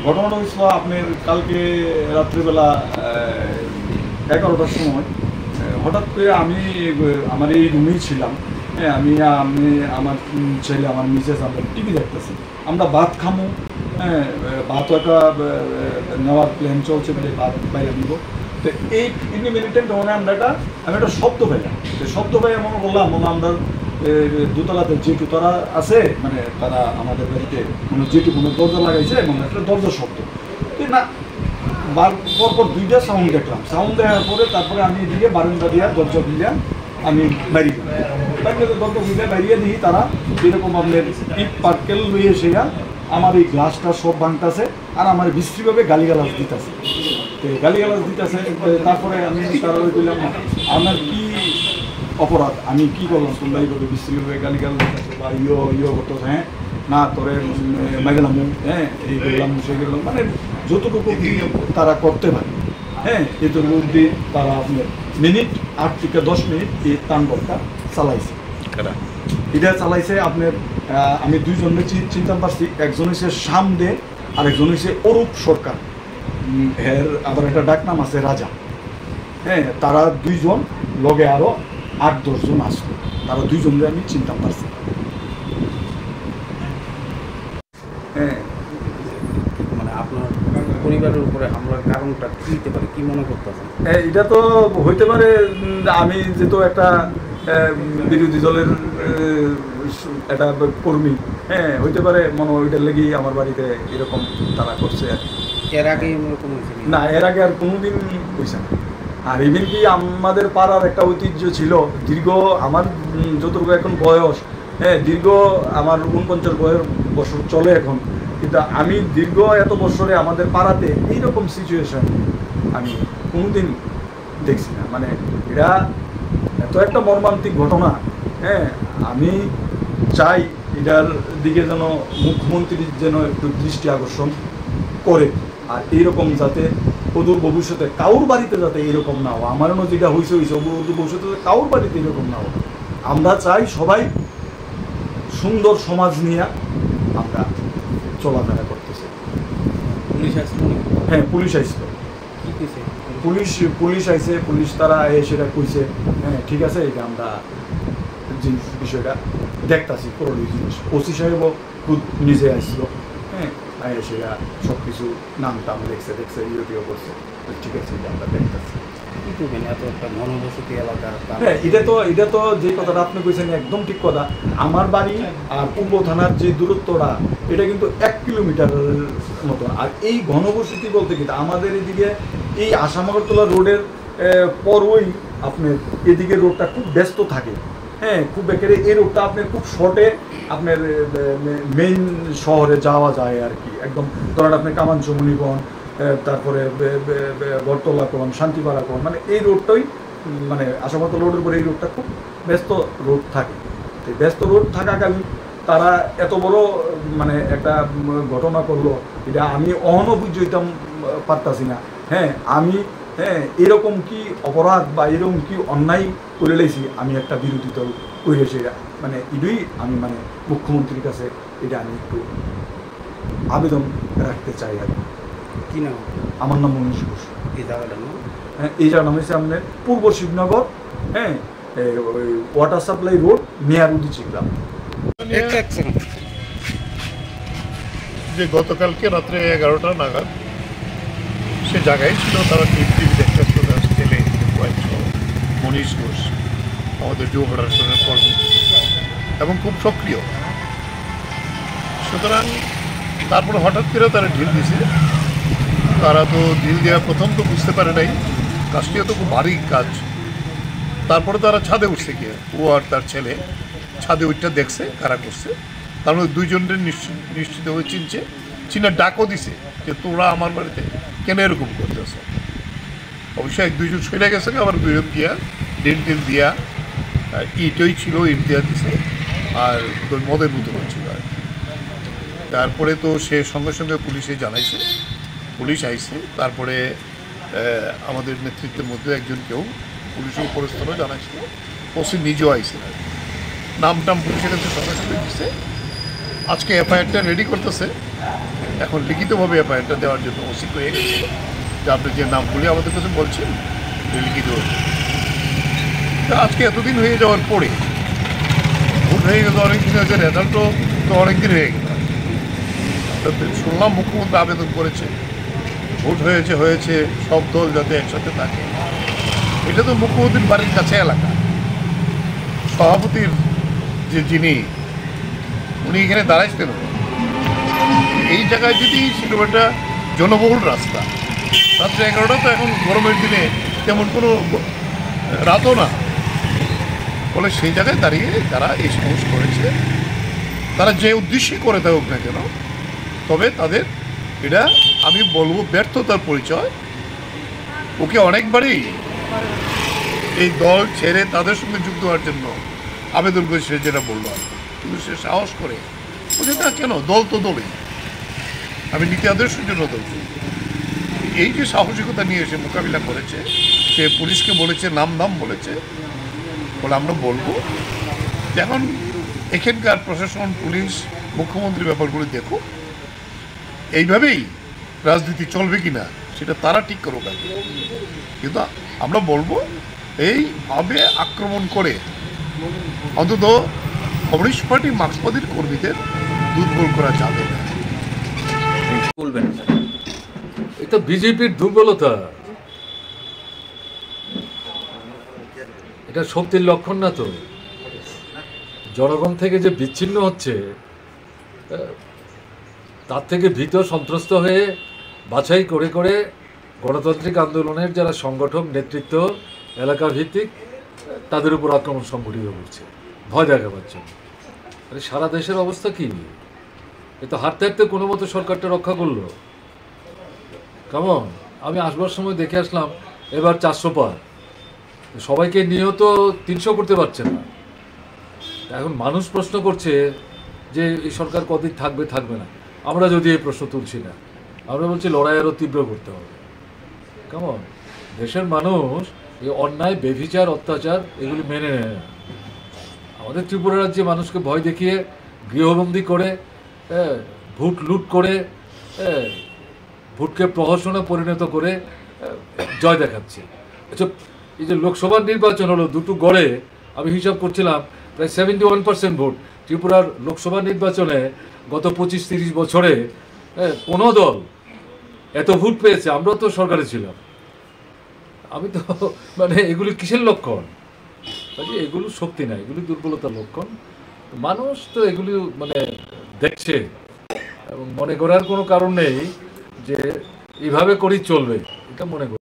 ঘটনাটা হয়েছিল আপনার কালকে রাত্রিবেলা 11টার সময়। হঠাৎ করে আমি আমার এই রুমেই ছিলাম। হ্যাঁ, আমি আমার ছেলে, আমার মিসেস, আমরা টিভি দেখতেছি। আমরা ভাত খামো, হ্যাঁ, ভাত একটা নেওয়ার প্ল্যান চলছে, বলে ভাত বাইরে দিব। তো এই মিনিটে যখন আমি একটা শব্দ পাইলাম। শব্দ পাই মনে করলাম আমরা দোতলাতে যেটু তারা আছে, মানে তারা আমাদের বাড়িতে মানে যেটু কোনো দরজা লাগাইছে এবং একটা দরজার শব্দ না, পরপর দুইটা সাউন্ড দেখলাম। সাউন্ড দেওয়ার পরে তারপরে আমি এদিকে বারান্দা দিয়া দরজা খুলিয়া আমি বাইরে দরজা খুলিয়া বাইরিয়ে দিই, তারা এরকম আপনার ইট পার্কেল লইয়ে সেয়া আমার এই গ্লাসটা সব ভাঙতেছে আর আমার বিশ্রীভাবে গালিগালাজ দিতেছে। গালিগালাজ দিতেছে। তারপরে আমি তারা বললাম, আপনার কি অপরাধ, আমি কি করলাম, তোমরা এইভাবে বিশ্রীভাবে গালিগালাজ দিতেছে বা ইয়ে করতেছে? হ্যাঁ, না তোরে মাইগেলাম, হ্যাঁ, এই করলাম সেই করলাম, মানে যতটুকু তারা করতে পারে। হ্যাঁ, এতটুকু অব্দি তারা আপনার মিনিট 8 থেকে 10 মিনিট এই তাণ্ডবটা চালাইছে। এটা চালাইছে আপনার, আমি দুইজনে চিন্তা পারছি। একজন হচ্ছে শাম দে আর একজন হচ্ছে অরূপ সরকার। এর আবার একটা ডাকনাম আছে রাজা। হ্যাঁ, তারা দুইজন লগে আরো 8-10 জন আসলো। তারা দুইজনকে আমি চিন্তা পারছি। হ্যাঁ, মানে আপনার পরিবারের উপরে হামলার কারণটা কী হতে পারে, কি মনে করতেছেন? এটা তো হইতে পারে, আমি যেহেতু একটা বিরোধী দলের একটা কর্মী, হ্যাঁ, হইতে পারে মনে ওইটার লেগেই আমার বাড়িতে এরকম তারা করছে আর কি। এর আগে এরকম না, এর আগে আর কোনোদিন হয়েছে না। আর ইভেন কি আমাদের পাড়ার একটা ঐতিহ্য ছিল দীর্ঘ, আমার যতটুকু এখন বয়স, হ্যাঁ, দীর্ঘ আমার 49 বছর চলে এখন, কিন্তু আমি দীর্ঘ এত বছরে আমাদের পাড়াতে এইরকম সিচুয়েশন আমি কোনোদিন দেখছি না। মানে এটা এত একটা মর্মান্তিক ঘটনা। হ্যাঁ, আমি চাই এটার দিকে যেন মুখ্যমন্ত্রী যেন একটু দৃষ্টি আকর্ষণ করে, আর এইরকম যাতে অদূর ভবিষ্যতে কাউর বাড়িতে যাতে এরকম না হয়। আমারও যেটা হয়েছে অদূর ভবিষ্যতে কাউর বাড়িতে এরকম না হয়। আমরা চাই সবাই সুন্দর সমাজ নিয়ে আমরা চলাফেরা করতেছি। পুলিশ আসলো? হ্যাঁ, পুলিশ আসছিল। পুলিশ আইছে, পুলিশ তারা সেটা কইছে, হ্যাঁ ঠিক আছে, এটা আমরা বিষয়টা দেখতেছি পুরো জিনিস। ওসি সাহেবও খুব নিজে আসছিল, হ্যাঁ, সেটা সব কিছু নাম টাম দেখছে ইউটিউব করছে, ঠিক আছে, এটা আমরা দেখতেছি। এত একটা ঘনবসতি এলাকা। হ্যাঁ, এটা তো যে কথাটা আপনি কইছেন একদম ঠিক কথা। আমার বাড়ি আর পূর্ব থানার যে দূরত্বটা, এটা কিন্তু 1 কিলোমিটারের মতো। আর এই ঘনবসতি বলতে কি আমাদের এদিকে এই আসামাগরতলা রোডের পরই আপনার এদিকে রোডটা খুব ব্যস্ত থাকে। হ্যাঁ, খুব একেবারে এই রোডটা আপনার খুব শর্টে আপনার মেইন শহরে যাওয়া যায় আর কি। একদম ধরেন আপনি কামানচমনিগঞ্জ, তারপরে বটতলা কোন, শান্তিপাড়া কোন, মানে এই রোডটাই, মানে আসামাগরতলা রোডের উপরে এই রোডটা খুব ব্যস্ত রোড থাকে। ব্যস্ত রোড থাকাকালীন তারা এত বড় মানে একটা ঘটনা করলো, এটা আমি অহনও বুঝতে পারতাছি না। হ্যাঁ, এরকম কি অপরাধ বা এরকম কি অন্যায় করে লেছি, আমি একটা বিরোধী দল করেছি, মানে এটাই আমি মানে মুখ্যমন্ত্রীর কাছে এটা আমি একটু আবেদন রাখতে চাই আর কি নাম? আমার নাম মনীষ ঘোষ। এই জায়গাটার নাম? হ্যাঁ, এই জায়গার নাম হচ্ছে আপনার পূর্ব শিবনগর। হ্যাঁ, ওই ওয়াটার সাপ্লাই রোড, মেয়ারুদি চিকলাম। যে গতকালকে রাত্রে 11টা নাগাদ সে জায়গায় ছিল, তারা টিভি দেখতে ছেলে মনীষ ঘোষ, আমাদের যুব ফেডারেশনের কর্মী এবং খুব সক্রিয়। সুতরাং তারপরে হঠাৎ করে তারা ঢিল দিছে। তারা তো ঢিল দেওয়া প্রথম তো বুঝতে পারে নাই, কাজটিও তো খুব ভারী কাজ। তারপরে তারা ছাদে উঠছে গিয়ে, ও আর তার ছেলে ছাদে উঠটা দেখছে কারা করছে। তার মধ্যে দুইজনের নিশ্চিত হয়ে চিনে ডাকও দিছে যে তোরা আমার বাড়িতে কেন এরকম করতেছ। অবশ্যই 1-2 জন সরে গেছে, আবার 2 জন দিয়া টিল দিয়া ইটই ছিল, ইট দিয়া দিছে, আর মদের বোতল ছিল আর কি। তারপরে তো সে সঙ্গে সঙ্গে পুলিশে জানাইছে, পুলিশ আইছে। তারপরে আমাদের নেতৃত্বের মধ্যে একজন কেউ পুলিশের উপরস্থলও জানাইছিল, ওসি নিজেও আইছে, নাম টাম পুলিশের কাছে সরাসরি দিচ্ছে। আজকে এফআইআরটা রেডি করতেছে। এখন লিখিতভাবে এফআইআরটা দেওয়ার জন্য ওসি হয়ে গেছে, যে আপনি যে নামগুলি আমাদের কাছে বলছেন লিখিত। তা আজকে এতদিন হয়ে যাওয়ার পরে, ভোট হয়ে গেছে অনেকদিন হয়েছে, রেজাল্টও তো অনেকদিন হয়ে গেল। শুনলাম মুখ্যমন্ত্রী আবেদন করেছে, ভোট হয়েছে সব দল যাতে একসাথে থাকে। এটা তো মুখ্যমন্ত্রীর বাড়ির কাছে এলাকা, সভাপতির যিনি উনি এখানে দাঁড়াইছেন, এই জায়গায় যদি সেরকম একটা জনবহুল রাস্তা, রাত্রে 11টা তো এখন গরমের দিনে তেমন কোনো রাতও না, ফলে সেই জায়গায় দাঁড়িয়ে যারা এই সাহস করেছে, তারা যে উদ্দেশ্যে করে থাকুক না কেন, তবে তাদের এটা আমি বলবো ব্যর্থতার পরিচয়। ওকে অনেকবারই এই দল ছেড়ে তাদের সঙ্গে যুক্ত হওয়ার জন্য আবেদন করেছে, যেটা বললো আর কি। কিন্তু সে সাহস করে বলছে না, কেন, দল তো দলই, আমি নীতি আদর্শের জন্য দল। এই যে সাহসিকতা নিয়ে এসে মোকাবিলা করেছে, সে পুলিশকে বলেছে, নাম বলেছে, বলে আমরা বলবো এখন এখানকার প্রশাসন, পুলিশ, মুখ্যমন্ত্রী ব্যাপারগুলি দেখো, এইভাবেই রাজনীতি চলবে কি না সেটা তারা ঠিক করুক আগে। কিন্তু আমরা বলবো এইভাবে আক্রমণ করে অন্তত কমিউনিস্ট পার্টি মার্ক্সবাদীর কর্মীদের দুর্বল করা যাবে না। বলবেন এটা বিজেপির দুর্বলতা, এটা শক্তির লক্ষণ না তো। জনগণ থেকে যে বিচ্ছিন্ন হচ্ছে, তার থেকে ভীত সন্ত্রস্ত হয়ে বাছাই করে করে গণতান্ত্রিক আন্দোলনের যারা সংগঠক, নেতৃত্ব, এলাকা ভিত্তিক, তাদের উপর আক্রমণ সংঘটিত করছে ভয় দেখাবার জন্য। আরে সারা দেশের অবস্থা কি? এ তো হাঁটতে হাঁটতে কোনো মতো সরকারটা রক্ষা করলো। কেমন, আমি আসবার সময় দেখে আসলাম এবার 400 পার, সবাইকে নিয়েও তো 300 করতে পারছে না। এখন মানুষ প্রশ্ন করছে যে এই সরকার কতদিন থাকবে না। আমরা যদি এই প্রশ্ন তুলছি না, আমরা বলছি লড়াই আরও তীব্র করতে হবে। কেমন, দেশের মানুষ এই অন্যায়, বেভিচার, অত্যাচার এগুলি মেনে নেয় না। আমাদের ত্রিপুরা রাজ্যে মানুষকে ভয় দেখিয়ে গৃহবন্দী করে, ভোট লুট করে, ভোটকে প্রহসনে পরিণত করে জয় দেখাচ্ছে। আচ্ছা, এই যে লোকসভার নির্বাচন হলো, দুটো গড়ে আমি হিসাব করছিলাম প্রায় 71% ভোট। ত্রিপুরার লোকসভা নির্বাচনে গত 25-30 বছরে কোনো দল এত ভোট পেয়েছে, আমরা তো সরকারে ছিলাম। আমি তো মানে এগুলি কিসের লক্ষণ? এগুলো শক্তি না, এগুলি দুর্বলতার লক্ষণ। মানুষ তো এগুলি মানে দেখছে এবং মনে করার কোনো কারণ নেই যে এইভাবে করেই চলবে, এটা মনে করি।